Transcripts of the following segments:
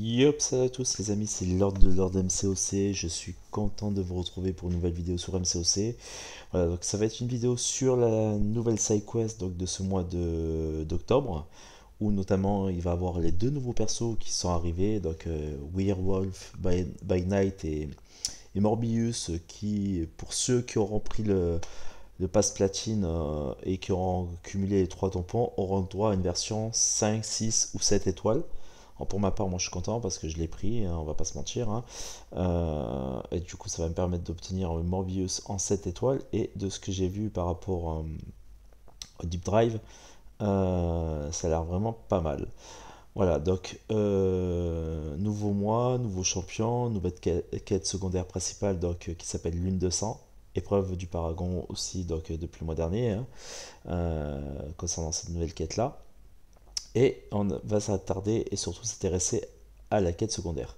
Yop, salut à tous les amis, c'est Lord de Lord MCOC. Je suis content de vous retrouver pour une nouvelle vidéo sur MCOC. Voilà, donc ça va être une vidéo sur la nouvelle side quest donc de ce mois d'octobre, où notamment il va y avoir les deux nouveaux persos qui sont arrivés, donc Werewolf by Night et Morbius, qui pour ceux qui auront pris le pass platine et qui auront cumulé les trois tampons auront droit à une version 5, 6 ou 7 étoiles. Alors pour ma part, moi je suis content parce que je l'ai pris, hein, on va pas se mentir, hein. Et du coup, ça va me permettre d'obtenir Morbius en 7 étoiles. Et de ce que j'ai vu par rapport au Deep Drive, ça a l'air vraiment pas mal. Voilà, donc nouveau mois, nouveau champion, nouvelle quête secondaire principale donc, qui s'appelle Lune de sang. Épreuve du Paragon aussi donc, depuis le mois dernier, hein, concernant cette nouvelle quête là. Et on va s'attarder et surtout s'intéresser à la quête secondaire.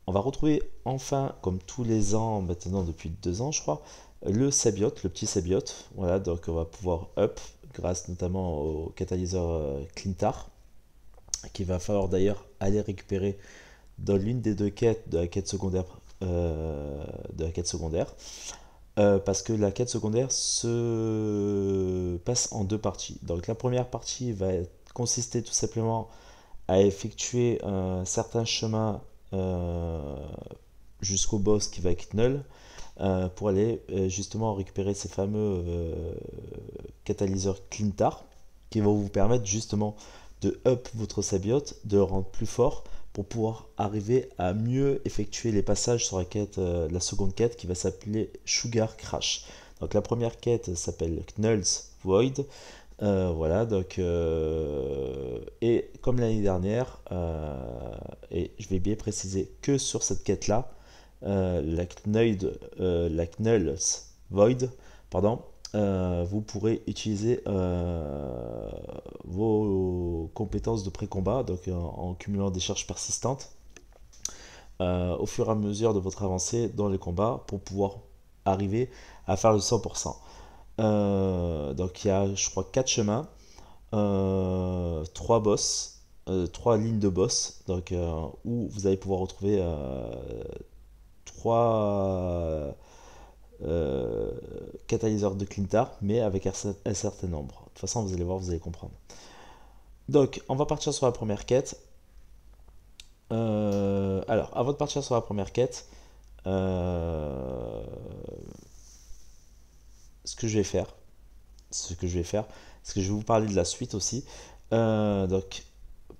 On va retrouver enfin, comme tous les ans maintenant depuis 2 ans je crois, le Sabiote, le petit Sabiote. Voilà, donc on va pouvoir up grâce notamment au catalyseur Clintar, qu'il va falloir d'ailleurs aller récupérer dans l'une des deux quêtes de la quête secondaire. Parce que la quête secondaire se passe en deux parties. Donc la première partie va consister tout simplement à effectuer un certain chemin jusqu'au boss qui va être Null, pour aller justement récupérer ces fameux catalyseurs Clintar qui vont vous permettre justement de up votre sabiote, de le rendre plus fort pour pouvoir arriver à mieux effectuer les passages sur la quête, la seconde quête qui va s'appeler Sugar Crash. Donc la première quête s'appelle Knull's Void. Voilà, donc et comme l'année dernière, et je vais bien préciser que sur cette quête-là, la Knull's Void, pardon, vous pourrez utiliser vos compétences de pré-combat, donc en cumulant des charges persistantes au fur et à mesure de votre avancée dans les combats pour pouvoir arriver à faire le 100%. Donc il y a, je crois, 4 chemins, 3 boss, 3 lignes de boss, donc où vous allez pouvoir retrouver 3 catalyseurs de Clintar, mais avec un certain nombre. De toute façon, vous allez voir, vous allez comprendre. Donc, on va partir sur la première quête. Alors, avant de partir sur la première quête, euh, ce que je vais faire, parce que je vais vous parler de la suite aussi. Donc,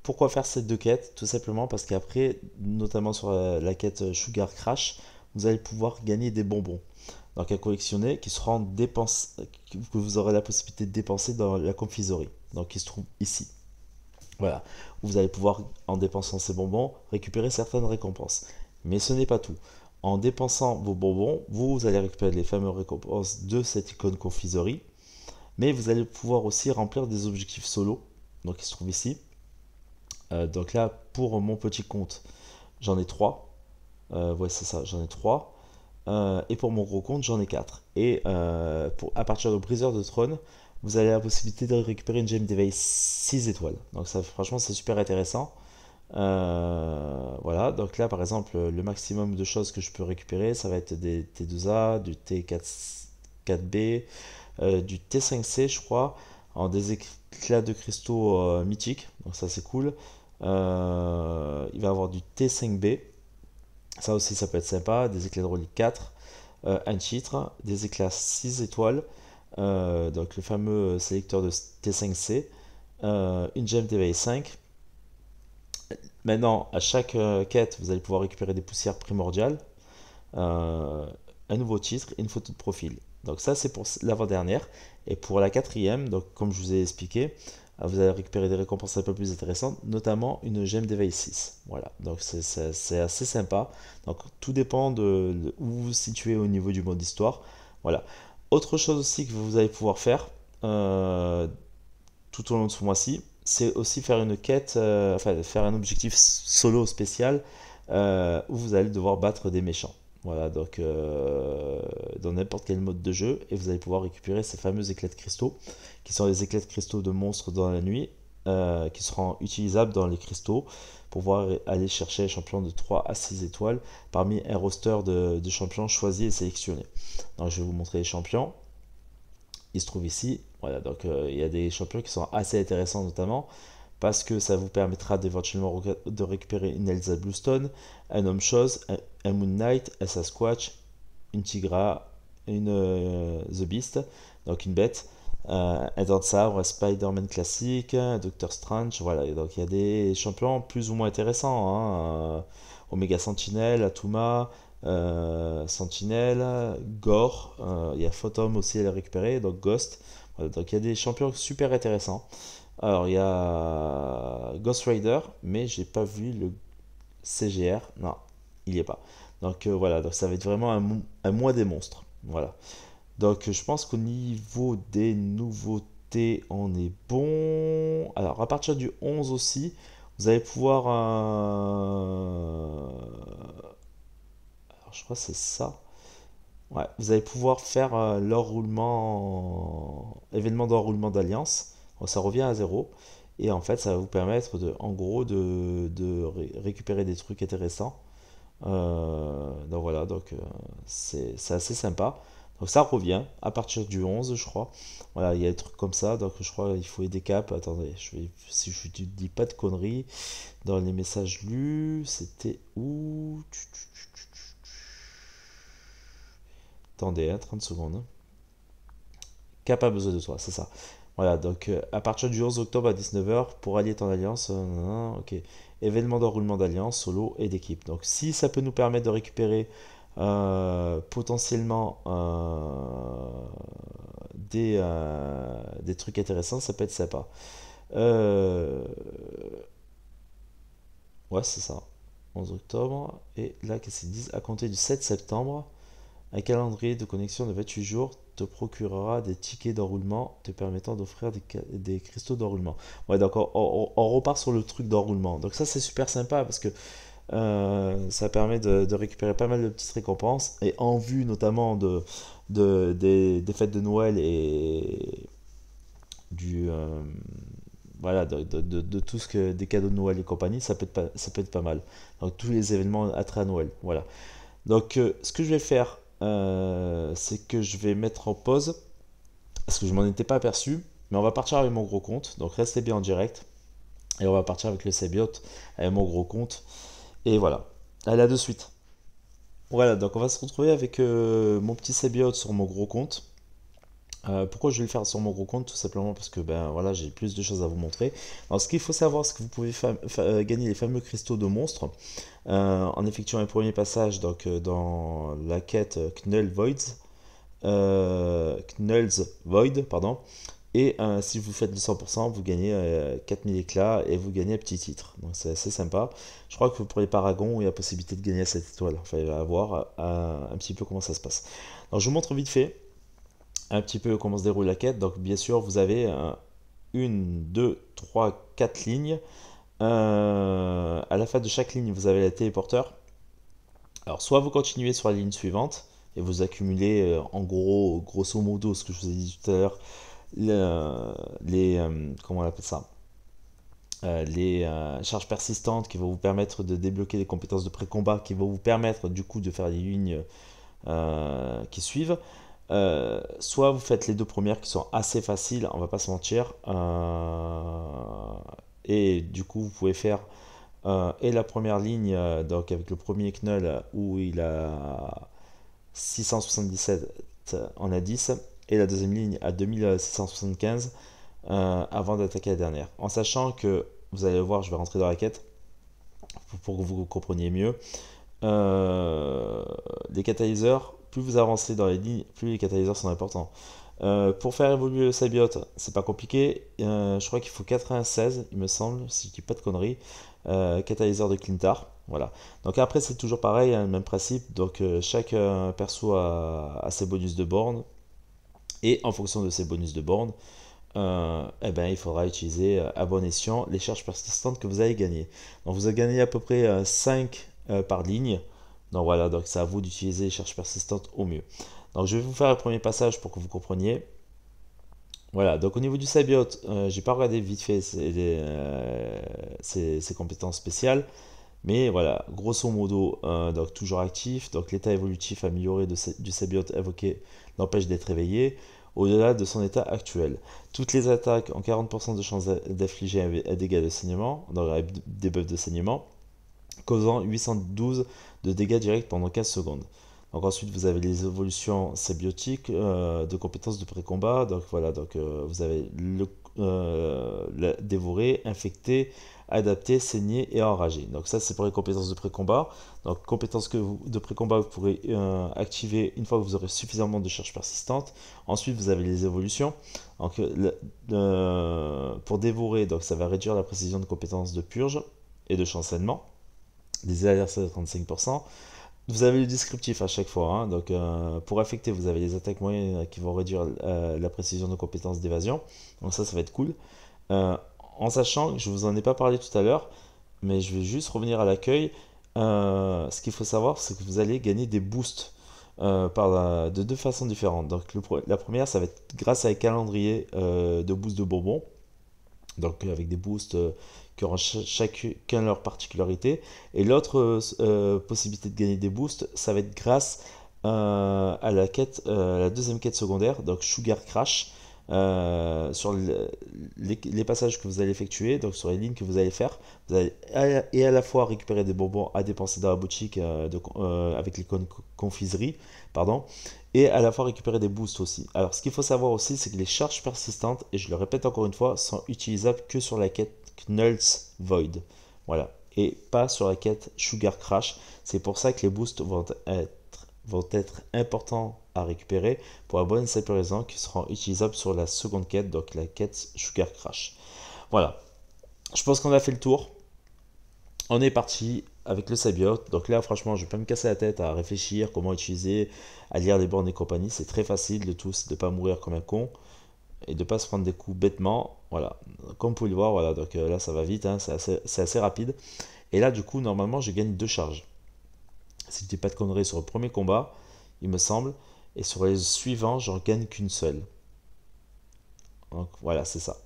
pourquoi faire ces deux quêtes? Tout simplement parce qu'après, notamment sur la quête Sugar Crash, vous allez pouvoir gagner des bonbons. Donc à collectionner qui seront dépensés, que vous aurez la possibilité de dépenser dans la confiserie. Donc qui se trouve ici. Voilà. Vous allez pouvoir, en dépensant ces bonbons, récupérer certaines récompenses. Mais ce n'est pas tout. En dépensant vos bonbons, vous allez récupérer les fameuses récompenses de cette icône confiserie. Mais vous allez pouvoir aussi remplir des objectifs solo. Donc qui se trouve ici. Donc là, pour mon petit compte, j'en ai 3. Ouais, c'est ça, j'en ai 3. Et pour mon gros compte, j'en ai 4. Et à partir de Briseur de Trône, vous avez la possibilité de récupérer une gemme d'éveil 6 étoiles. Donc ça, franchement, c'est super intéressant. Voilà, donc là, par exemple, le maximum de choses que je peux récupérer, ça va être des T2A, du T4B, du T5C, je crois, en des éclats de cristaux mythiques. Donc ça, c'est cool. Il va y avoir du T5B. Ça aussi, ça peut être sympa. Des éclats de relique 4, un titre, des éclats 6 étoiles, donc le fameux sélecteur de T5C, une gemme d'éveil 5. Maintenant, à chaque quête, vous allez pouvoir récupérer des poussières primordiales, euh, un nouveau titre et une photo de profil. Donc ça, c'est pour l'avant-dernière. Et pour la quatrième, donc comme je vous ai expliqué, vous allez récupérer des récompenses un peu plus intéressantes, notamment une gemme d'éveil 6. Voilà, donc c'est assez sympa. Donc tout dépend de où vous vous situez au niveau du mode histoire. Voilà. Autre chose aussi que vous allez pouvoir faire tout au long de ce mois-ci, c'est aussi faire une quête, enfin faire un objectif solo spécial où vous allez devoir battre des méchants. Voilà, donc dans n'importe quel mode de jeu, et vous allez pouvoir récupérer ces fameux éclats de cristaux, qui sont les éclats de cristaux de monstres dans la nuit, qui seront utilisables dans les cristaux pour pouvoir aller chercher les champions de 3 à 6 étoiles parmi un roster de champions choisis et sélectionnés. Donc je vais vous montrer les champions. Il se trouve ici, voilà, donc il y a des champions qui sont assez intéressants notamment parce que ça vous permettra d'éventuellement de récupérer une Elsa Bluestone, un Homme Chose, un Moon Knight, un Sasquatch, une Tigra, une The Beast, donc une bête, un Dent de Sabre, un Spider-Man classique, un Doctor Strange, voilà, donc il y a des champions plus ou moins intéressants, hein, Omega Sentinel, Atuma, Sentinel, Gore, il y a Phantom aussi à la récupérer, donc Ghost, voilà, donc il y a des champions super intéressants. Alors il y a Ghost Rider, mais j'ai pas vu le CGR, non, il y est pas. Donc voilà, donc ça va être vraiment un mois des monstres. Voilà. Donc je pense qu'au niveau des nouveautés, on est bon. Alors à partir du 11 aussi, vous allez pouvoir... Alors je crois que c'est ça. Ouais, vous allez pouvoir faire l'enroulement, événement d'enroulement d'alliance. Donc, ça revient à zéro. Et en fait, ça va vous permettre en gros de récupérer des trucs intéressants. Donc voilà, donc c'est assez sympa. Donc ça revient à partir du 11, je crois. Voilà, il y a des trucs comme ça. Donc je crois qu'il faut aider cap. Attendez, si je ne dis pas de conneries, dans les messages lus, c'était où? Attendez, 30 secondes. Cap a besoin de toi, c'est ça. Voilà, donc à partir du 11 octobre à 19h, pour allier ton alliance, ok. Événement d'enroulement d'alliance, solo et d'équipe. Donc si ça peut nous permettre de récupérer potentiellement des trucs intéressants, ça peut être sympa. Euh, ouais, c'est ça. 11 octobre. Et là, qu'est-ce qu'ils disent? À compter du 7 septembre, un calendrier de connexion de 28 jours te procurera des tickets d'enroulement te permettant d'offrir des cristaux d'enroulement. Ouais, donc on repart sur le truc d'enroulement. Donc ça, c'est super sympa parce que ça permet de récupérer pas mal de petites récompenses et en vue notamment des fêtes de Noël et du voilà de tout ce que des cadeaux de Noël et compagnie, ça peut être pas mal. Donc tous les événements attrait à Noël, voilà. Donc ce que je vais faire, c'est que je vais mettre en pause parce que je m'en étais pas aperçu, mais on va partir avec mon gros compte. Donc restez bien en direct et on va partir avec le Sebiote avec mon gros compte. Et voilà. Allez, à de suite. Voilà, donc on va se retrouver avec mon petit Sebiote sur mon gros compte. Pourquoi je vais le faire sur mon gros compte? Tout simplement parce que ben voilà, j'ai plus de choses à vous montrer. Alors ce qu'il faut savoir, c'est que vous pouvez gagner les fameux cristaux de monstres en effectuant un premier passage donc, dans la quête Knull's Void, pardon. Et si vous faites le 100%, vous gagnez 4000 éclats et vous gagnez un petit titre. Donc c'est assez sympa. Je crois que pour les Paragons, il y a la possibilité de gagner cette étoile. Enfin, il va voir un petit peu comment ça se passe. Donc je vous montre vite fait un petit peu comment se déroule la quête. Donc bien sûr, vous avez une, deux, trois, quatre lignes. À la fin de chaque ligne, vous avez les téléporteurs. Alors soit vous continuez sur la ligne suivante et vous accumulez en gros, grosso modo, ce que je vous ai dit tout à l'heure, comment on appelle ça, les charges persistantes qui vont vous permettre de débloquer des compétences de pré-combat qui vont vous permettre du coup de faire les lignes qui suivent. Soit vous faites les deux premières qui sont assez faciles, on va pas se mentir, et du coup vous pouvez faire et la première ligne donc avec le premier Knull où il a 677 en A10 et la deuxième ligne à 2675 avant d'attaquer la dernière. En sachant que, vous allez voir, je vais rentrer dans la quête pour que vous compreniez mieux. Les catalyseurs, plus vous avancez dans les lignes, plus les catalyseurs sont importants. Pour faire évoluer le Sabiote, c'est pas compliqué. Je crois qu'il faut 96, il me semble, si je dis pas de conneries. Catalyseur de Clintar. Voilà. Donc après, c'est toujours pareil, hein, le même principe. Donc chaque perso a ses bonus de borne. Et en fonction de ces bonus de borne, eh ben, il faudra utiliser à bon escient les charges persistantes que vous avez gagnées. Donc vous avez gagné à peu près 5 par ligne. Donc voilà, donc c'est à vous d'utiliser les charges persistantes au mieux. Donc je vais vous faire le premier passage pour que vous compreniez. Voilà, donc au niveau du Sabiote, j'ai pas regardé vite fait ses compétences spéciales, mais voilà, grosso modo, donc toujours actif, donc l'état évolutif amélioré du Sabiote invoqué n'empêche d'être éveillé, au-delà de son état actuel. Toutes les attaques ont 40% de chance d'infliger un dégât de saignement, donc avec des buffs de saignement, causant 812 de dégâts directs pendant 15 secondes. Donc ensuite vous avez les évolutions sabiotiques de compétences de pré-combat. Donc voilà, donc vous avez le dévorer, infecter, adapter, saigner et enrager. Donc ça c'est pour les compétences de pré-combat. Donc compétences de pré-combat vous pourrez activer une fois que vous aurez suffisamment de charges persistantes. Ensuite vous avez les évolutions. Donc pour dévorer, donc ça va réduire la précision de compétences de purge et de chancellement des adversaires de 35%. Vous avez le descriptif à chaque fois, hein. Donc pour affecter, vous avez les attaques moyennes qui vont réduire la précision de compétences d'évasion. Donc ça va être cool. Euh, en sachant que je vous en ai pas parlé tout à l'heure, mais je vais juste revenir à l'accueil. Ce qu'il faut savoir, c'est que vous allez gagner des boosts de deux façons différentes. Donc la première, ça va être grâce à un calendrier de boosts de bonbons. Donc avec des boosts qui auront chacun leur particularité. Et l'autre possibilité de gagner des boosts, ça va être grâce à la quête, la deuxième quête secondaire, donc Sugar Crash, sur les passages que vous allez effectuer, donc sur les lignes que vous allez faire, vous allez à la fois récupérer des bonbons à dépenser dans la boutique avec l'icône confiserie, pardon, et à la fois récupérer des boosts aussi. Alors ce qu'il faut savoir aussi, c'est que les charges persistantes, et je le répète encore une fois, sont utilisables que sur la quête Knull's Void. Voilà. Et pas sur la quête Sugar Crash. C'est pour ça que les boosts vont être importants à récupérer pour la bonne et simple raison qu'ils seront utilisables sur la seconde quête, donc la quête Sugar Crash. Voilà. Je pense qu'on a fait le tour. On est parti avec le Sabiote. Donc là, franchement, je vais pas me casser la tête à réfléchir comment utiliser, à lire les bornes et compagnie. C'est très facile. Le tout, c'est de pas mourir comme un con et de pas se prendre des coups bêtement. Voilà. Comme vous pouvez le voir, voilà. Donc là, ça va vite. Hein, c'est assez rapide. Et là, du coup, normalement, je gagne deux charges. Si je dis pas de conneries sur le premier combat, il me semble. Et sur les suivants, j'en gagne qu'une seule. Donc voilà, c'est ça.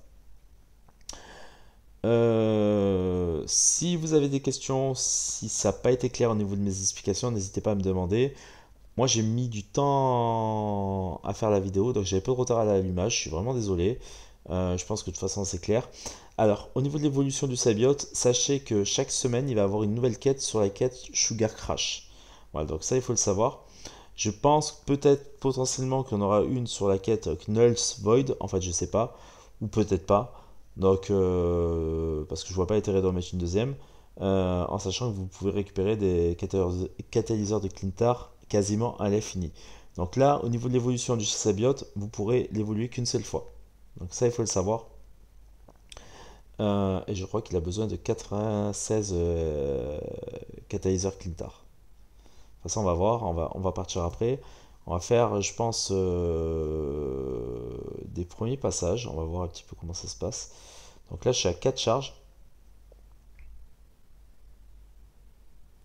Si vous avez des questions, si ça n'a pas été clair au niveau de mes explications, n'hésitez pas à me demander. Moi, j'ai mis du temps à faire la vidéo, donc j'avais peu de retard à l'allumage. Je suis vraiment désolé. Je pense que de toute façon, c'est clair. Alors, au niveau de l'évolution du Sabiote, sachez que chaque semaine, il va y avoir une nouvelle quête sur la quête Sugar Crash. Voilà, donc ça, il faut le savoir. Je pense peut-être potentiellement qu'il y en aura une sur la quête Knull's Void. En fait, je sais pas. Ou peut-être pas. Donc, parce que je vois pas l'intérêt d'en mettre une deuxième. En sachant que vous pouvez récupérer des catalyseurs de Clintar quasiment à l'infini. Donc là, au niveau de l'évolution du Sabiote, vous pourrez l'évoluer qu'une seule fois. Donc ça, il faut le savoir. Et je crois qu'il a besoin de 96 catalyseurs Clintar. De toute façon, on va voir, on va partir après. On va faire, je pense, des premiers passages. On va voir un petit peu comment ça se passe. Donc là, je suis à 4 charges.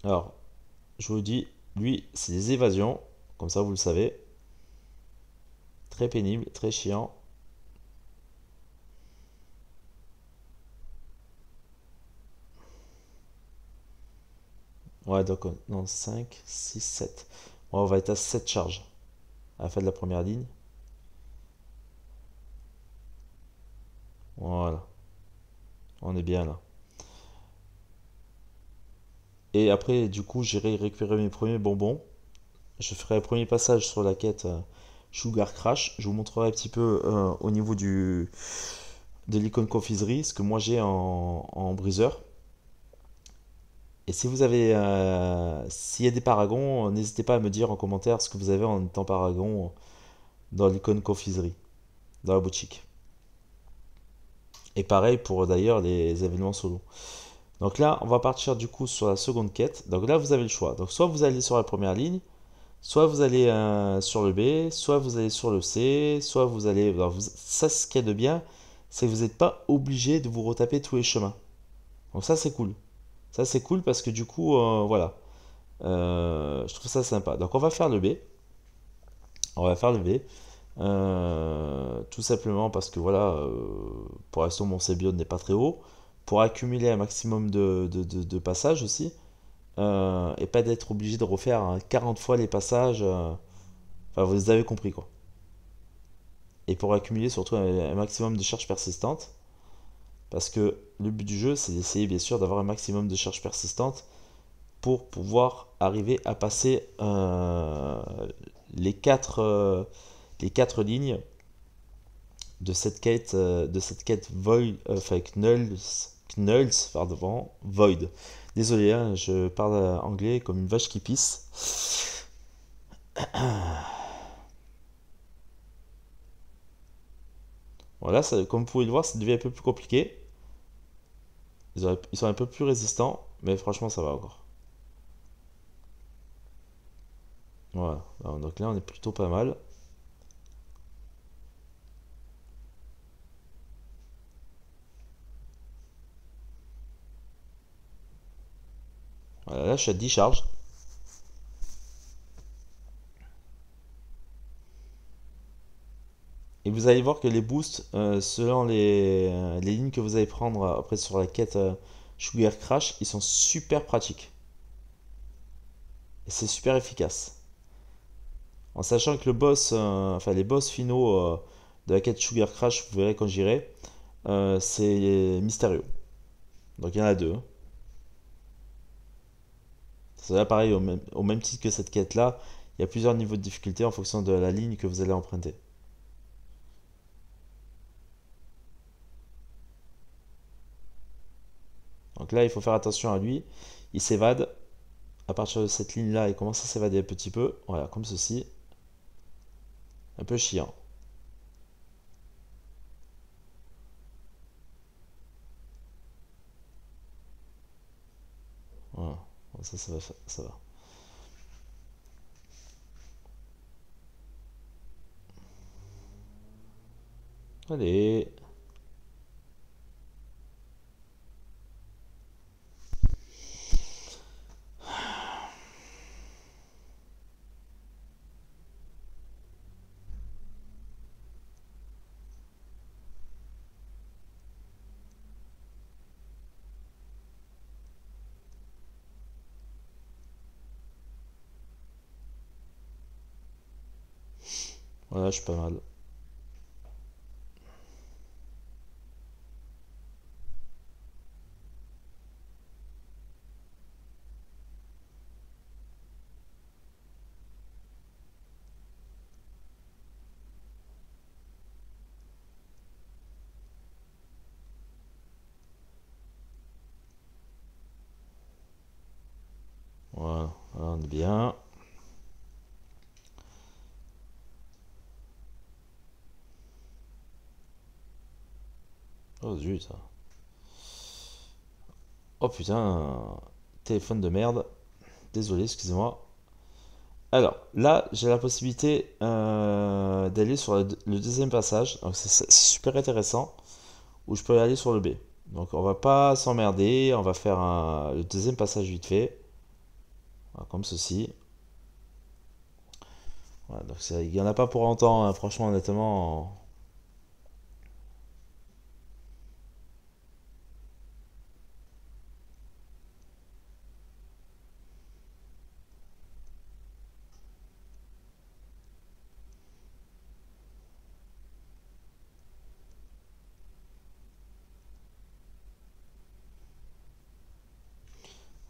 Alors, je vous dis, lui, c'est des évasions. Comme ça, vous le savez. Très pénible, très chiant. Ouais, donc, non, 5, 6, 7. Ouais, on va être à 7 charges à la fin de la première ligne. Voilà, on est bien là. Et après, du coup, j'irai récupérer mes premiers bonbons. Je ferai le premier passage sur la quête Sugar Crash. Je vous montrerai un petit peu au niveau de l'icône confiserie ce que moi j'ai en briseur. Et si vous avez, s'il y a des paragons, n'hésitez pas à me dire en commentaire ce que vous avez en temps paragon dans l'icône confiserie, dans la boutique. Et pareil pour d'ailleurs les événements solo. Donc là, on va partir du coup sur la seconde quête. Donc là, vous avez le choix. Donc soit vous allez sur la première ligne, soit vous allez sur le B, soit vous allez sur le C, soit vous allez... Alors ça, ce qu'il y a de bien, c'est que vous n'êtes pas obligé de vous retaper tous les chemins. Donc ça, c'est cool. Ça, c'est cool parce que du coup, voilà. Je trouve ça sympa. Donc on va faire le B. On va faire le B. Tout simplement parce que voilà, pour l'instant mon CBO n'est pas très haut. Pour accumuler un maximum de passages aussi. Et pas d'être obligé de refaire 40 fois les passages. Enfin, vous avez compris quoi. Et pour accumuler surtout un maximum de charges persistantes. Parce que le but du jeu, c'est d'essayer bien sûr d'avoir un maximum de charges persistantes pour pouvoir arriver à passer les 4 les quatre lignes de cette quête Void, enfin Knulls, pardon, Void. Désolé, hein, je parle anglais comme une vache qui pisse. Voilà, comme vous pouvez le voir, ça devient un peu plus compliqué. Ils sont un peu plus résistants, mais franchement, ça va encore. Voilà, alors, donc là, on est plutôt pas mal. Voilà, là, je suis à 10 charges. Et vous allez voir que les boosts, selon les lignes que vous allez prendre après sur la quête Sugar Crash, ils sont super pratiques. Et c'est super efficace. En sachant que le boss, enfin les boss finaux de la quête Sugar Crash, vous verrez quand j'irai, c'est mystérieux. Donc il y en a deux, hein. C'est là pareil, au même titre que cette quête-là, il y a plusieurs niveaux de difficulté en fonction de la ligne que vous allez emprunter. Donc là, il faut faire attention à lui. Il s'évade. À partir de cette ligne-là, il commence à s'évader un petit peu. Voilà, comme ceci. Un peu chiant. Voilà. Bon, ça va, ça va. Allez. Voilà, je suis pas mal. Voilà, voilà, on est bien. Oh zut. Oh putain. Téléphone de merde. Désolé, excusez-moi. Alors, là, j'ai la possibilité d'aller sur le deuxième passage. Donc, c'est super intéressant. Où je peux aller sur le B. Donc, on va pas s'emmerder. On va faire le deuxième passage vite fait. Voilà, comme ceci. Voilà, donc il n'y en a pas pour longtemps, hein, franchement, honnêtement.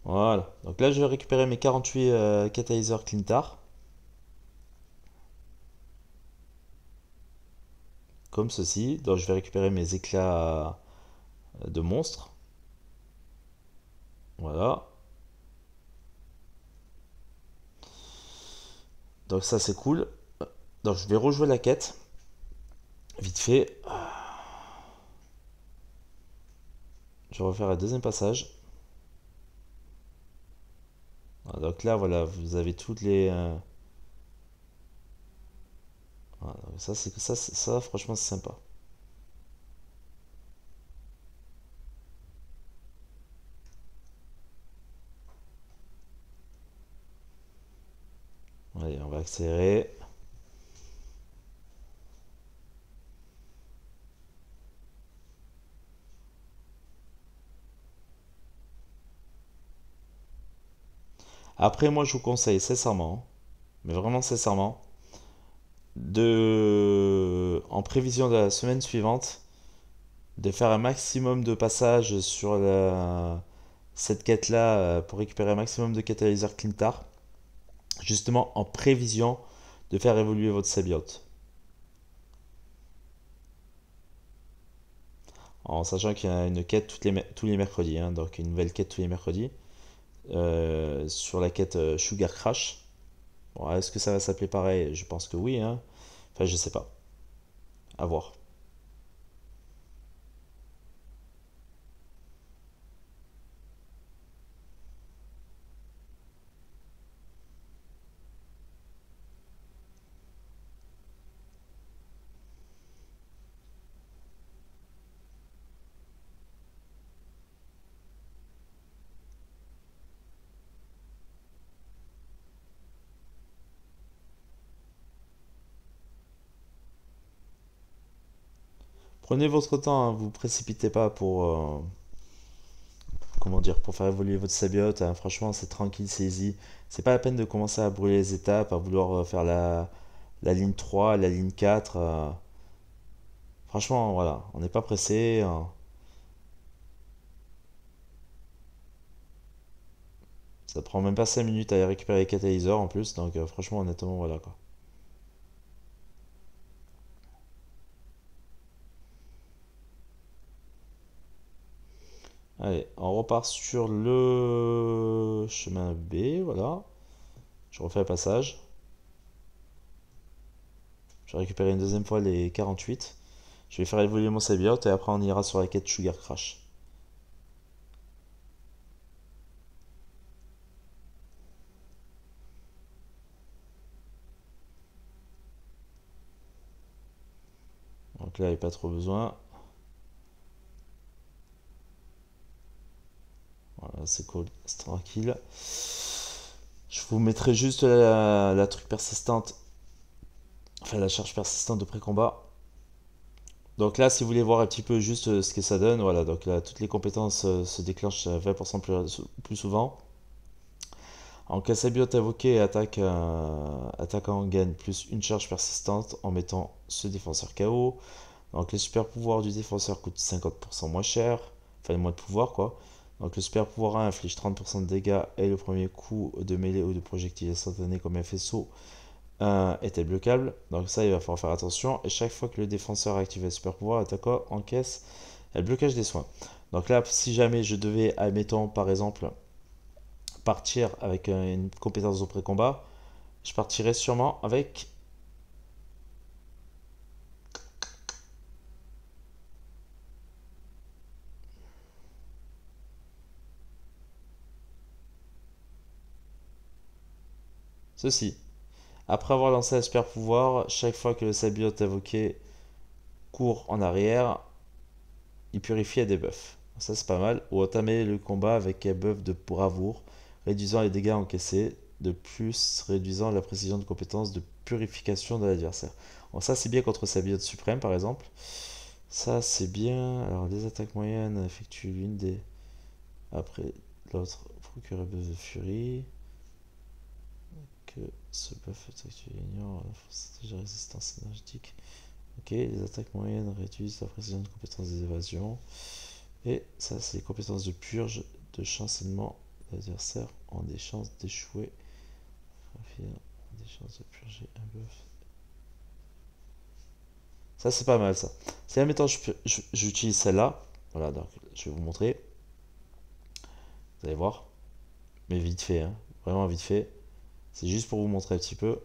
Voilà. Donc là, je vais récupérer mes 48 catalyseurs Clintar. Comme ceci. Donc, je vais récupérer mes éclats de monstres. Voilà. Donc, ça, c'est cool. Donc, je vais rejouer la quête. Vite fait. Je vais refaire le deuxième passage. Voilà, donc là, voilà, vous avez toutes les. Voilà, donc ça, ça, franchement, c'est sympa. Allez, on va accélérer. Après, moi, je vous conseille sincèrement, mais vraiment sincèrement, en prévision de la semaine suivante, de faire un maximum de passages sur cette quête-là pour récupérer un maximum de catalyseurs Clintar, justement en prévision de faire évoluer votre Sabiote. En sachant qu'il y a une quête tous les mercredis, hein, donc une nouvelle quête tous les mercredis, sur la quête Sugar Crash. Bon, est-ce que ça va s'appeler pareil? Je pense que oui, hein. Enfin, je sais pas. À voir. Prenez votre temps, hein, vous précipitez pas comment dire, pour faire évoluer votre sabiote, hein. Franchement, c'est tranquille, c'est easy. C'est pas la peine de commencer à brûler les étapes, à vouloir faire la ligne 3, la ligne 4. Franchement, voilà, on n'est pas pressé, hein. Ça prend même pas 5 minutes à récupérer les catalyseurs en plus, donc franchement, honnêtement, voilà quoi. Allez, on repart sur le chemin B, voilà. Je refais le passage. Je vais récupérer une deuxième fois les 48. Je vais faire évoluer mon sabiote et après on ira sur la quête Sugar Crash. Donc là, il n'y a pas trop besoin. Voilà, c'est cool, c'est tranquille. Je vous mettrai juste la truc persistante, enfin la charge persistante de pré-combat. Donc là, si vous voulez voir un petit peu juste ce que ça donne, voilà, donc là, toutes les compétences se déclenchent 20% plus souvent. En cas sabiote invoqué, attaquant gagne plus une charge persistante en mettant ce défenseur KO. Donc les super pouvoirs du défenseur coûtent 50% moins cher, enfin moins de pouvoir quoi. Donc le super pouvoir 1 inflige 30% de dégâts et le premier coup de mêlée ou de projectile instantané comme un faisceau est bloquable. Donc ça il va falloir faire attention. Et chaque fois que le défenseur active un super pouvoir, attaquant encaisse le blocage des soins. Donc là si jamais je devais, admettons par exemple, partir avec une compétence de pré-combat, je partirais sûrement avec ceci. Après avoir lancé un super pouvoir, chaque fois que le sabiote invoqué court en arrière, il purifie à des buffs. Ça c'est pas mal. Ou entamer le combat avec un buff de bravoure, réduisant les dégâts encaissés, de plus réduisant la précision de compétence de purification de l'adversaire. Donc ça c'est bien contre sabiote suprême par exemple. Ça c'est bien. Alors les attaques moyennes effectuent l'une des... Après l'autre procure un buff de furie. Que ce buff effectue ignore la force de résistance énergétique. Ok, les attaques moyennes réduisent la précision de compétences des évasions. Et ça, c'est les compétences de purge, de chancellement. L'adversaire ont des chances d'échouer. Des chances de purger un buff. Ça, c'est pas mal ça. Si admettons, j'utilise celle-là. Voilà, donc je vais vous montrer. Vous allez voir. Mais vite fait, hein. Vraiment vite fait. C'est juste pour vous montrer un petit peu.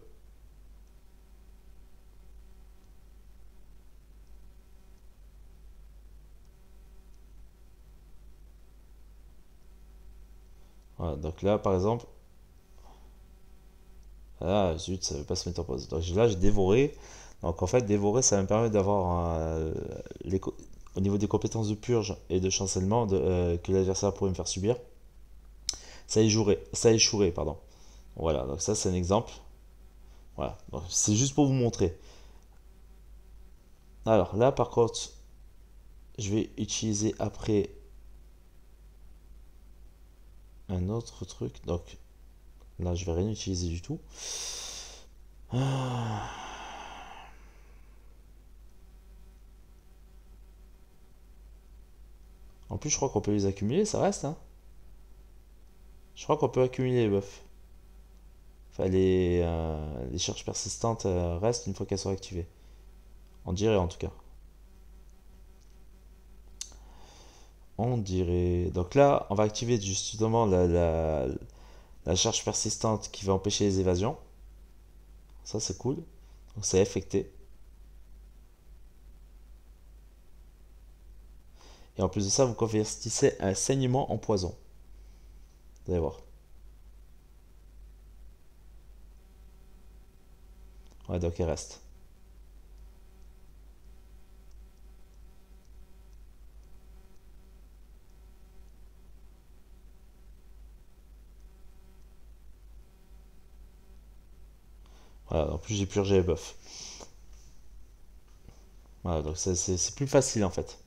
Voilà, donc là, par exemple, ah zut, ça veut pas se mettre en pause. Donc là, j'ai dévoré. Donc en fait, dévorer, ça me permet d'avoir au niveau des compétences de purge et de chancellement que l'adversaire pourrait me faire subir. Ça échouerait, pardon. Voilà, donc ça c'est un exemple. Voilà, donc c'est juste pour vous montrer. Alors là, par contre, je vais utiliser après un autre truc. Donc Là, je vais rien utiliser du tout. Ah. En plus, je crois qu'on peut les accumuler, ça reste, hein. Je crois qu'on peut accumuler les buffs. Enfin, les charges persistantes restent une fois qu'elles sont activées. On dirait en tout cas. On dirait. Donc là, on va activer justement la charge persistante qui va empêcher les évasions. Ça, c'est cool. Donc c'est affecté. Et en plus de ça, vous convertissez un saignement en poison. Vous allez voir. Ouais, donc il reste. Voilà, en plus j'ai purgé les buffs. Voilà, donc c'est plus facile en fait.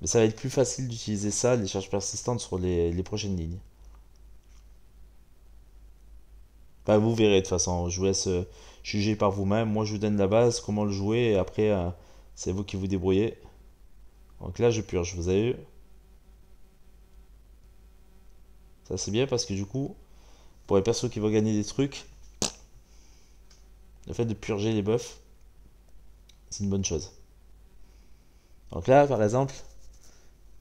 Mais ça va être plus facile d'utiliser ça, les charges persistantes, sur les prochaines lignes. Bah, vous verrez de toute façon, je vous laisse juger par vous-même. Moi je vous donne la base, comment le jouer, et après c'est vous qui vous débrouillez. Donc là je purge, vous avez vu? Ça c'est bien parce que du coup, pour les persos qui vont gagner des trucs, le fait de purger les buffs, c'est une bonne chose. Donc là par exemple,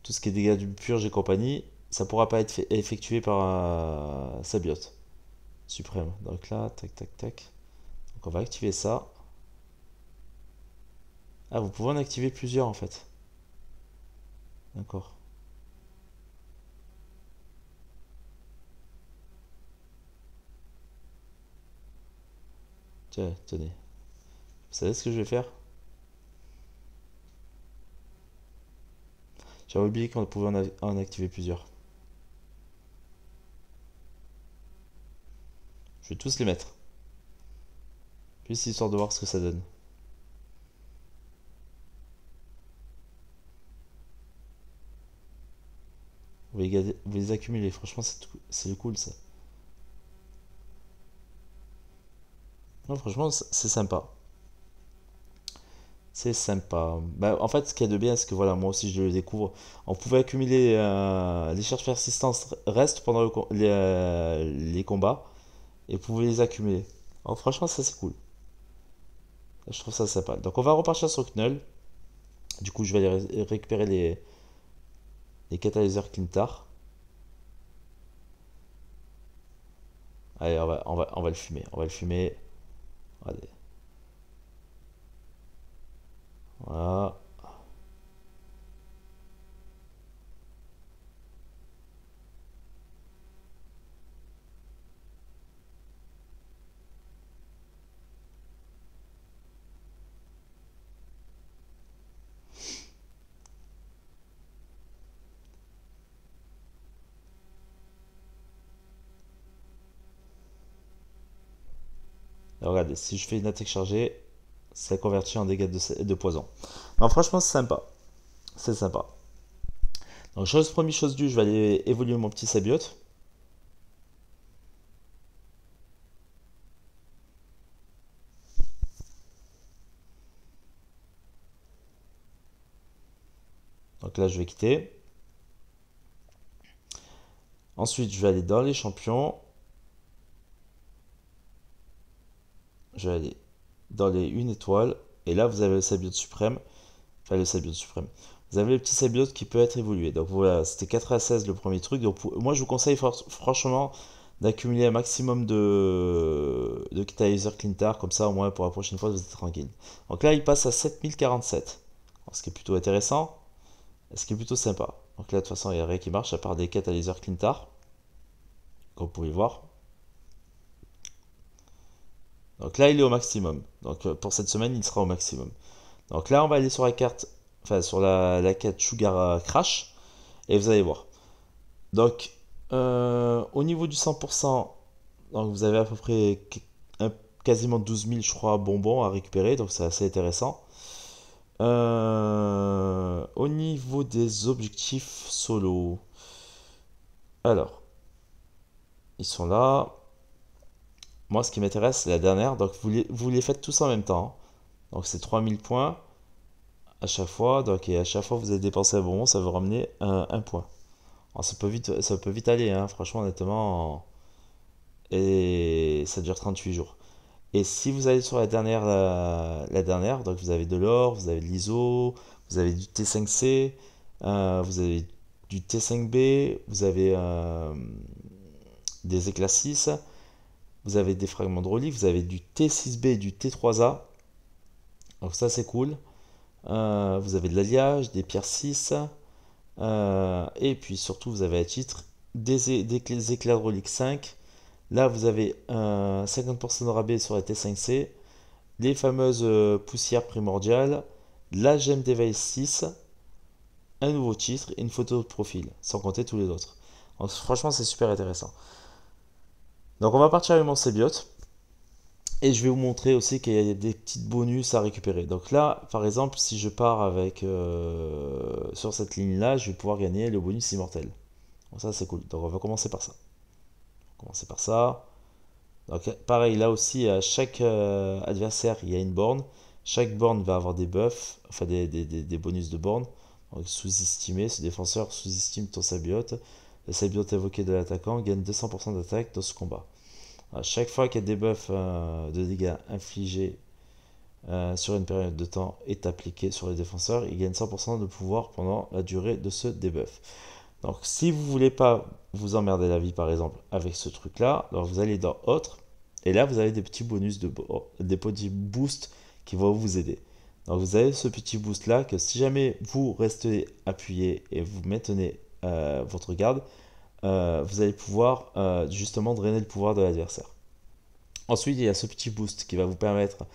tout ce qui est dégâts du purge et compagnie, ça pourra pas être effectué par Sabiote suprême. Donc là, tac tac tac. Donc on va activer ça. Ah, vous pouvez en activer plusieurs en fait. D'accord. Tiens, tenez. Vous savez ce que je vais faire? J'avais oublié qu'on pouvait en activer plusieurs. Je vais tous les mettre. Juste histoire de voir ce que ça donne. Vous les accumulez. Franchement, c'est cool ça. Non, franchement, c'est sympa. C'est sympa. Bah, en fait, ce qu'il y a de bien, c'est que voilà, moi aussi je le découvre. On pouvait accumuler les charges persistantes restent pendant les combats et vous pouvez les accumuler. Alors, franchement, ça c'est cool. Je trouve ça sympa. Donc, on va repartir sur Knull. Du coup, je vais aller récupérer les catalyseurs Clintar. Allez, on va le fumer. On va le fumer. Allez. Voilà. Alors, regardez, si je fais une attaque chargée, ça convertit en dégâts de poison. Non, franchement, c'est sympa. C'est sympa. Donc, chose première, chose due, je vais aller évoluer mon petit Sabiote. Donc là, je vais quitter. Ensuite, je vais aller dans les champions. Je vais aller dans les 1 étoile. Et là, vous avez le Sabiote suprême. Enfin, le Sabiote suprême. Vous avez le petit Sabiote qui peut être évolué. Donc voilà, c'était 4 à 16 le premier truc. Donc moi, je vous conseille franchement d'accumuler un maximum de catalyseur Clintar. Comme ça, au moins, pour la prochaine fois, vous êtes tranquille. Donc là, il passe à 7047. Ce qui est plutôt intéressant. Ce qui est plutôt sympa. Donc là, de toute façon, il n'y a rien qui marche à part des catalyseurs Clintar. Comme vous pouvez voir. Donc là, il est au maximum. Donc pour cette semaine, il sera au maximum. Donc là, on va aller sur la carte, enfin sur la carte Sugar Crash, et vous allez voir. Donc, au niveau du 100%, donc vous avez à peu près quasiment 12 000, je crois, bonbons à récupérer, donc c'est assez intéressant. Au niveau des objectifs solo, alors, Ils sont là. Moi, ce qui m'intéresse, c'est la dernière. Donc, vous les faites tous en même temps, hein. Donc, c'est 3000 points à chaque fois. Donc, et à chaque fois, vous avez dépensé un bonbon, ça va vous ramener un point. Alors, ça peut vite aller, hein, franchement, honnêtement. Et ça dure 38 jours. Et si vous allez sur la dernière, donc vous avez de l'or, vous avez de l'ISO, vous avez du T5C, vous avez du T5B, vous avez des éclats 6, vous avez des fragments de reliques, vous avez du T6B et du T3A. Donc ça c'est cool. Vous avez de l'alliage, des pierres 6. Et puis surtout vous avez à titre des éclats de reliques 5. Là vous avez 50% de rabais sur la T5C. Les fameuses poussières primordiales, la gemme d'éveil 6, un nouveau titre et une photo de profil, sans compter tous les autres. Donc franchement c'est super intéressant. Donc on va partir avec mon Cébiote. Et je vais vous montrer aussi qu'il y a des petites bonus à récupérer. Donc là, par exemple, si je pars avec sur cette ligne-là, je vais pouvoir gagner le bonus immortel. Donc ça c'est cool. Donc on va commencer par ça. On va commencer par ça. Donc pareil, là aussi, à chaque adversaire, il y a une borne. Chaque borne va avoir des buffs, enfin des bonus de borne. Donc sous-estimé, ce défenseur sous-estime ton sabiote. Le sabiote évoqué de l'attaquant gagne 200% d'attaque dans ce combat. À chaque fois qu'il y a des buffs de dégâts infligés sur une période de temps est appliqué sur les défenseurs, il gagne 100% de pouvoir pendant la durée de ce debuff. Donc si vous voulez pas vous emmerder la vie par exemple avec ce truc là, alors vous allez dans autre et là vous avez des petits bonus des petits boosts qui vont vous aider. Donc vous avez ce petit boost là que si jamais vous restez appuyé et vous maintenez votre garde, vous allez pouvoir justement drainer le pouvoir de l'adversaire. Ensuite il y a ce petit boost qui va vous permettre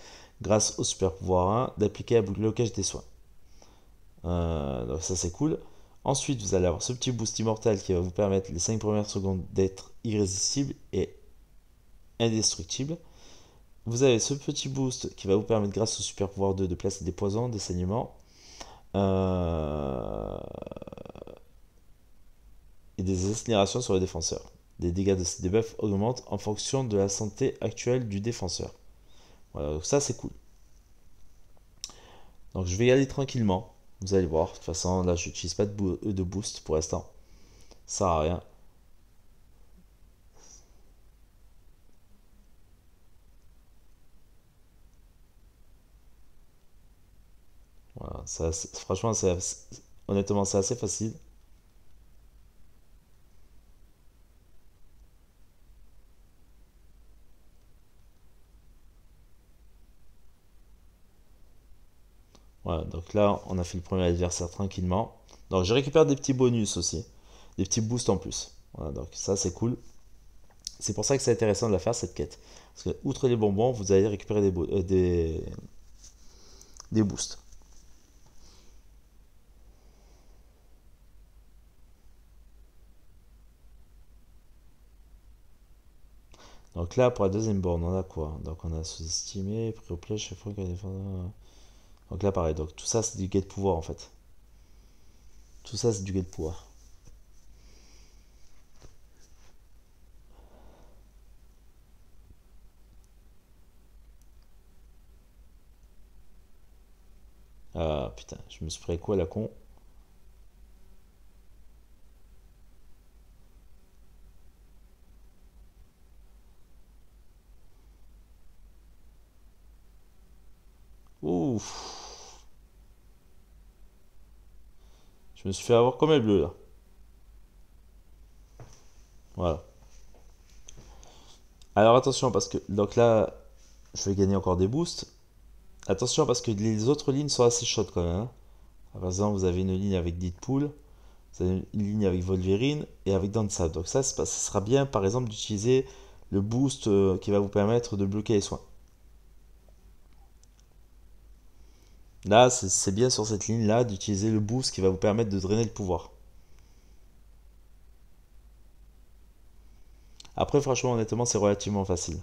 grâce au super pouvoir 1 d'appliquer un blocage des soins. Donc ça c'est cool. Ensuite, vous allez avoir ce petit boost immortel qui va vous permettre les 5 premières secondes d'être irrésistible et indestructible. Vous avez ce petit boost qui va vous permettre, grâce au super pouvoir 2, de placer des poisons, des saignements et des incinérations sur le défenseur. Les dégâts de ces debuffs augmentent en fonction de la santé actuelle du défenseur. Voilà, donc ça c'est cool. Donc je vais y aller tranquillement. Vous allez voir. De toute façon, là, je n'utilise pas de boost pour l'instant. Ça sert à rien. Voilà, franchement, honnêtement, c'est assez facile. Voilà, donc là, on a fait le premier adversaire tranquillement. Donc je récupère des petits bonus aussi. Des petits boosts en plus. Voilà, donc ça, c'est cool. C'est pour ça que c'est intéressant de la faire, cette quête. Parce que, outre les bonbons, vous allez récupérer des boosts. Donc là, pour la deuxième borne, on a quoi? Donc on a sous-estimé, pris au piège chaque fois qu'il y a des... Donc là, pareil. Donc tout ça, c'est du gain de pouvoir en fait. Tout ça, c'est du gain de pouvoir. Ah putain, je me suis pris quoi la con? Ouf. Je me suis fait avoir comme un bleu là. Voilà. Alors attention parce que donc là je vais gagner encore des boosts. Attention parce que les autres lignes sont assez chaudes quand même, hein. Par exemple vous avez une ligne avec Deadpool, vous avez une ligne avec Wolverine et avec Dansa. Donc ça sera bien par exemple d'utiliser le boost qui va vous permettre de bloquer les soins. Là c'est bien sur cette ligne là d'utiliser le boost qui va vous permettre de drainer le pouvoir. Après franchement honnêtement c'est relativement facile.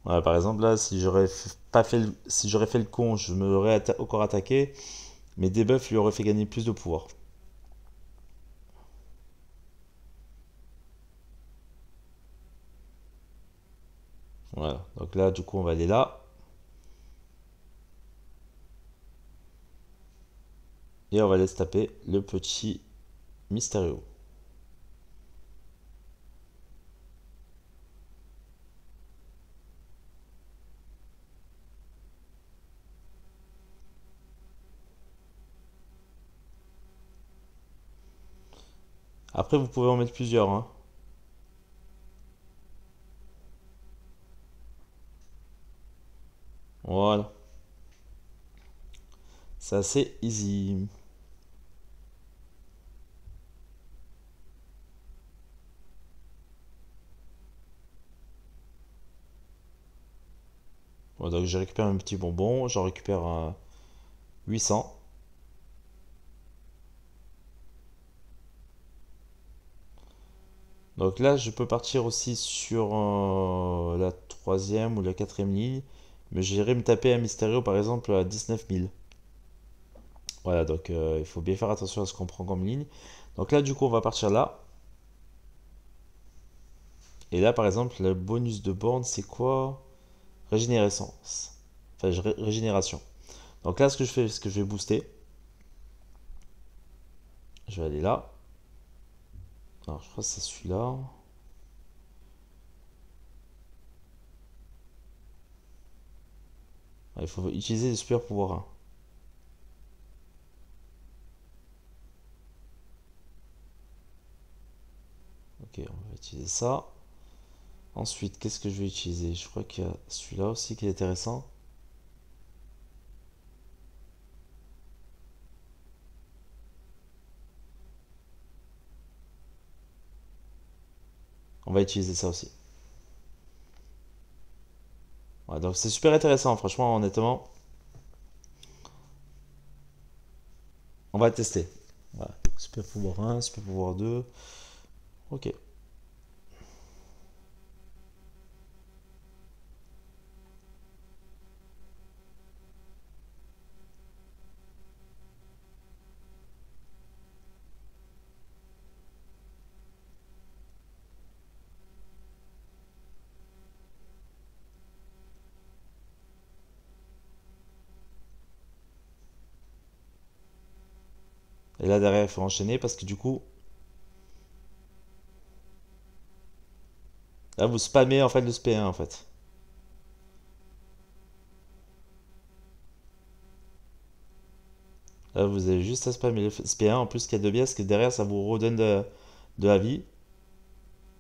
Voilà, par exemple, là, si j'aurais pas fait si j'aurais fait le con, je me l'aurais encore attaqué, mais debuff lui aurait fait gagner plus de pouvoir. Voilà, donc là, du coup, on va aller là, et on va laisser taper le petit Mysterio. Après, vous pouvez en mettre plusieurs, hein. Voilà, c'est assez easy. Bon, donc je récupère un petit bonbon, j'en récupère 800. Donc là, je peux partir aussi sur la troisième ou la quatrième ligne, mais j'irai me taper un Mysterio par exemple à 19 000. Voilà, donc il faut bien faire attention à ce qu'on prend comme ligne. Donc là, du coup, on va partir là. Et là, par exemple, le bonus de borne, c'est quoi? Régénérescence. Enfin, régénération. Donc là, ce que je fais, c'est que je vais booster. Je vais aller là. Alors, je crois que c'est celui-là. Il faut utiliser le super pouvoir 1. Ok, on va utiliser ça. Ensuite, qu'est-ce que je vais utiliser? Je crois qu'il y a celui-là aussi qui est intéressant. On va utiliser ça aussi. Voilà, donc c'est super intéressant, franchement, honnêtement. On va tester. Voilà. Super pouvoir 1, super pouvoir 2. Ok. Et là derrière, il faut enchaîner parce que du coup, là vous spammez en fait le SP1 en fait. Là vous avez juste à spammer le SP1. En plus, ce qu'il y a de bien, c'est que derrière, ça vous redonne de la vie.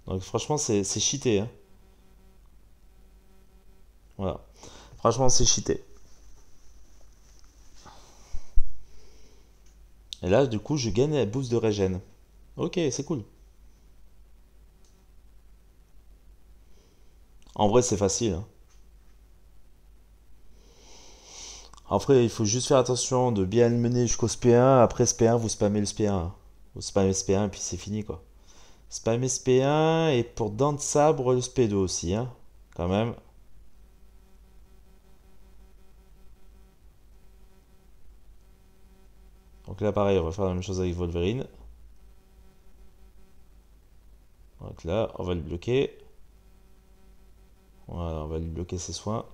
Donc franchement, c'est cheaté, hein. Voilà. Franchement, c'est cheaté. Et là, du coup, je gagne la boost de régène. Ok, c'est cool. En vrai, c'est facile, hein. Après, il faut juste faire attention de bien le mener jusqu'au SP1. Après SP1, vous spammez le SP1. Vous spammez le SP1 et puis c'est fini quoi. Spammez SP1 et pour dents de sabre le SP2 aussi, hein. Quand même. Donc là, pareil, on va faire la même chose avec Wolverine. Donc là, on va le bloquer. Voilà, on va lui bloquer ses soins.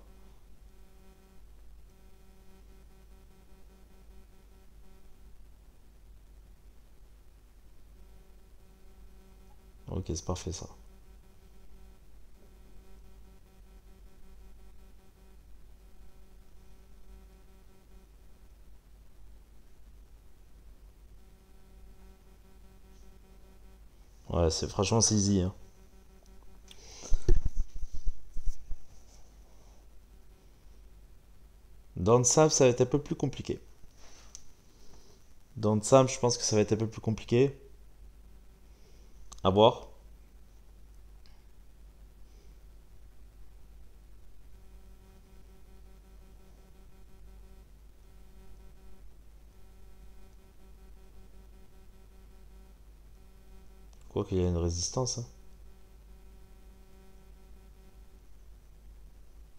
Ok, c'est parfait ça. Ouais, c'est franchement c'est easy, hein. Dans le sable, ça va être un peu plus compliqué. Dans le sable, je pense que ça va être un peu plus compliqué. À voir. Quoi qu'il y a une résistance, hein.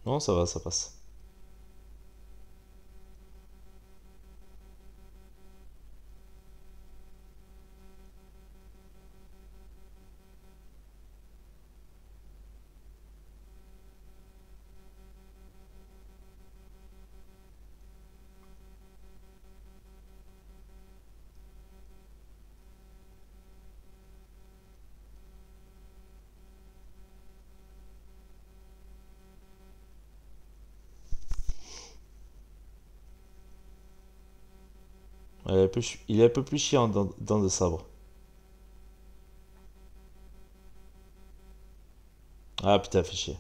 Non, ça va, ça passe. Il est un peu plus chiant dans de sabre. Ah putain, fait chier.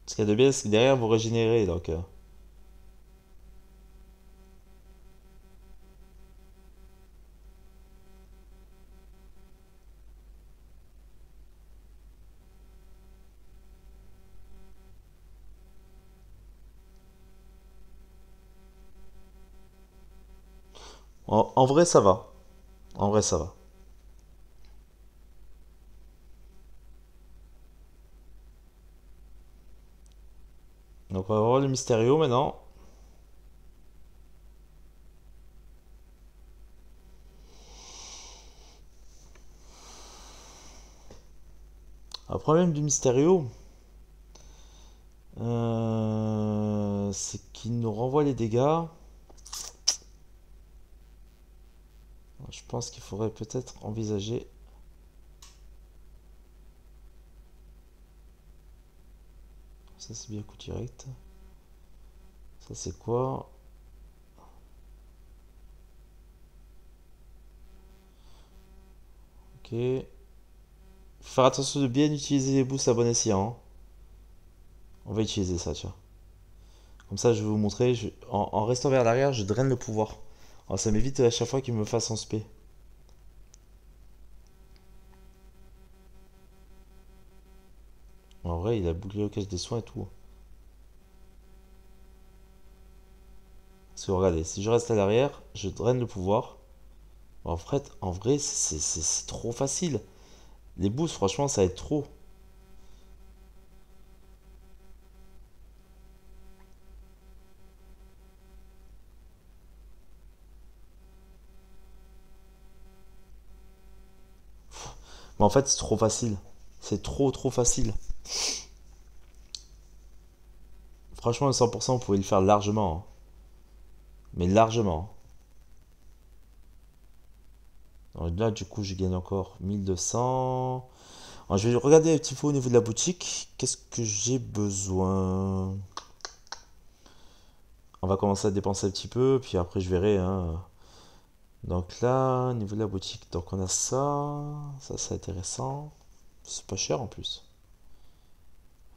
Ce qu'il y a de bien, c'est que derrière vous régénérez, donc... En vrai, ça va. En vrai, ça va. Donc on va voir le Mysterio maintenant. Le problème du Mysterio, c'est qu'il nous renvoie les dégâts. Je pense qu'il faudrait peut-être envisager... Ça c'est bien coup direct. Ça c'est quoi? Ok. Faut faire attention de bien utiliser les boosts à bon escient, hein. On va utiliser ça, tiens. Comme ça, je vais vous montrer. En restant vers l'arrière, je draine le pouvoir. Alors, ça m'évite à chaque fois qu'il me fasse en spé. En vrai, il a bouclé le cache des soins et tout. Parce que regardez, si je reste à l'arrière, je draine le pouvoir. En vrai, c'est trop facile. Les boosts, franchement, ça va être trop. Mais en fait, c'est trop facile. C'est trop facile. Franchement, le 100%, vous pouvez le faire largement, hein. Mais largement. Donc là, du coup, je gagne encore 1200. Alors, je vais regarder un petit peu au niveau de la boutique. Qu'est-ce que j'ai besoin? On va commencer à dépenser un petit peu, puis après je verrai, hein. Donc là, au niveau de la boutique, donc on a ça. Ça, c'est intéressant. C'est pas cher en plus.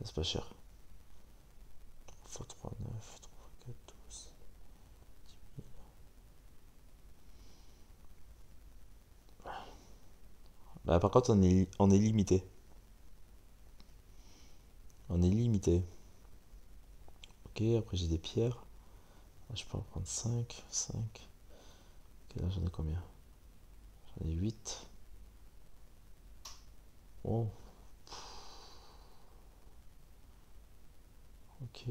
C'est pas cher. 3 3, 9, 3, 4, 12. Bah, par contre, on est limité. On est limité. Ok, après j'ai des pierres. Je peux en prendre 5 5. Ok, là j'en ai combien? J'en ai 8. Oh, ok.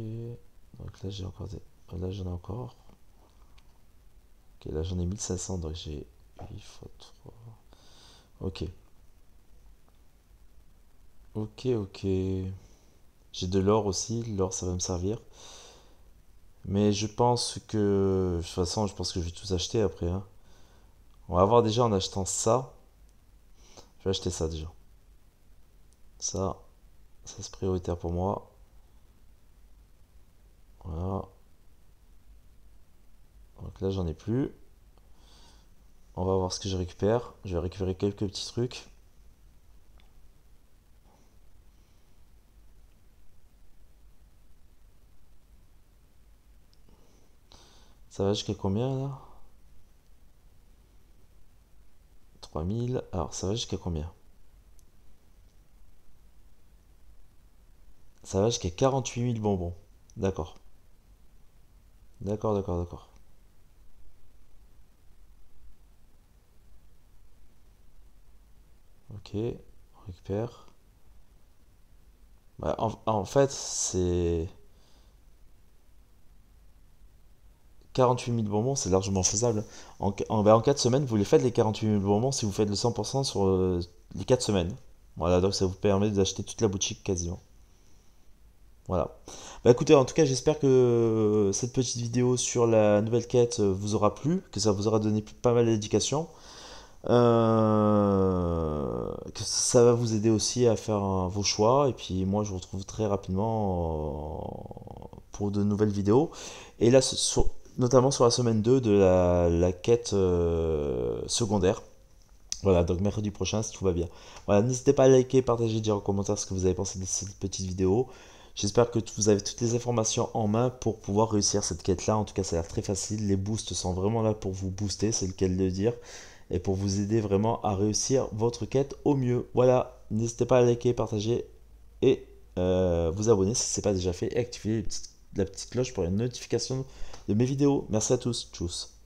Donc là j'ai encore des... Là j'en ai encore. Ok, là j'en ai 1500, donc j'ai 8 fois 3. Ok. Ok, ok. J'ai de l'or aussi, l'or ça va me servir. Mais je pense que... De toute façon, je pense que je vais tout acheter après, hein. On va voir déjà en achetant ça. Je vais acheter ça déjà. Ça c'est prioritaire pour moi. Voilà. Donc là j'en ai plus. On va voir ce que je récupère. Je vais récupérer quelques petits trucs. Ça va jusqu'à combien là? 3000. Alors ça va jusqu'à combien? Ça va jusqu'à 48 000 bonbons. D'accord. D'accord, d'accord, d'accord. Ok, on récupère. Bah, en fait, c'est 48 000 bonbons, c'est largement faisable. En 4 semaines, vous les faites les 48 000 bonbons si vous faites le 100% sur les 4 semaines. Voilà, donc ça vous permet d'acheter toute la boutique quasiment. Voilà. Bah écoutez, en tout cas, j'espère que cette petite vidéo sur la nouvelle quête vous aura plu, que ça vous aura donné pas mal d'éducation. Que ça va vous aider aussi à faire vos choix. Et puis moi, je vous retrouve très rapidement pour de nouvelles vidéos. Et là, notamment sur la semaine 2 de la quête secondaire. Voilà, donc mercredi prochain, si tout va bien. Voilà, n'hésitez pas à liker, partager, dire en commentaire ce que vous avez pensé de cette petite vidéo. J'espère que vous avez toutes les informations en main pour pouvoir réussir cette quête-là. En tout cas, ça a l'air très facile. Les boosts sont vraiment là pour vous booster, c'est le cas de le dire, et pour vous aider vraiment à réussir votre quête au mieux. Voilà, n'hésitez pas à liker, partager et vous abonner si ce n'est pas déjà fait et activer la petite cloche pour les notifications de mes vidéos. Merci à tous, tchuss.